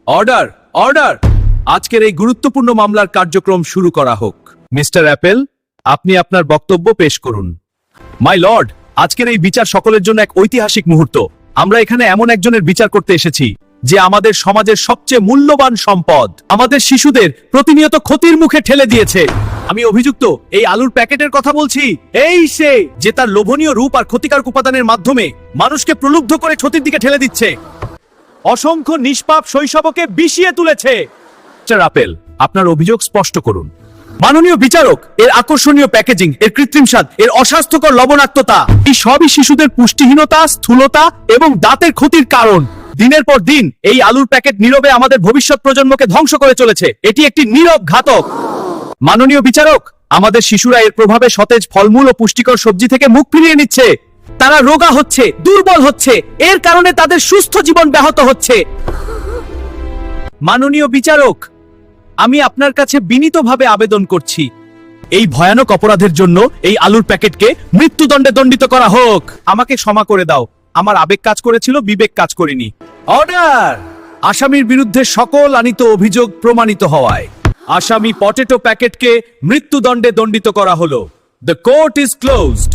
Order, order. আজকের এই গুরুত্বপূর্ণ মামলার কার্যক্রম শুরু করা হোক। মিস্টার অ্যাপেল, আপনি আপনার বক্তব্য পেশ করুন। মাই লর্ড, আজকের এই বিচার সকলের জন্য এক ঐতিহাসিক মুহূর্ত। আমরা এখানে এমন একজনের বিচার করতে এসেছি যে আমাদের সমাজের সবচেয়ে মূল্যবান সম্পদ, আমাদের শিশুদের প্রতিনিয়ত ক্ষতির মুখে ঠেলে দিয়েছে। আমি অভিযুক্ত এই আলুর প্যাকেটের কথা বলছি। এই সে যে তার লোভনীয় রূপ আর ক্ষতিকারক উপাদানের মাধ্যমে মানুষকে প্রলুব্ধ করে ক্ষতির দিকে ঠেলে দিচ্ছে, অসংখ্য নিষ্পাপ শৈশবকে বিষিয়ে তুলেছে। মিস্টার অ্যাপেল, আপনার অভিযোগ স্পষ্ট করুন। মাননীয় বিচারক, এর আকর্ষণীয় প্যাকেজিং, এর কৃত্রিম স্বাদ, এর অস্বাস্থ্যকর লবণাক্ততা, এই সবই শিশুদের পুষ্টিহীনতা, স্থূলতা এবং দাঁতের ক্ষতির কারণ। দিনের পর দিন এই আলুর প্যাকেট নীরবে আমাদের ভবিষ্যৎ প্রজন্মকে ধ্বংস করে চলেছে। এটি একটি নীরব ঘাতক। মাননীয় বিচারক, আমাদের শিশুরা এর প্রভাবে সতেজ ফলমূল ও পুষ্টিকর সবজি থেকে মুখ ফিরিয়ে নিচ্ছে। তারা রোগা হচ্ছে, দুর্বল হচ্ছে, এর কারণে তাদের সুস্থ জীবন ব্যাহত হচ্ছে। মাননীয় বিচারক, আমি আপনার কাছে বিনীতভাবে আবেদন করছি, এই ভয়ানক অপরাধের জন্য এই আলুর প্যাকেটকে মৃত্যুদণ্ডে দণ্ডিত করা হোক। আমাকে ক্ষমা করে দাও, আমার আবেগ কাজ করেছিল, বিবেক কাজ করেনি। অর্ডার। আসামির বিরুদ্ধে সকল আনিত অভিযোগ প্রমাণিত হওয়ায় আসামি পটেটো প্যাকেটকে মৃত্যুদণ্ডে দণ্ডিত করা হলো। The court is closed.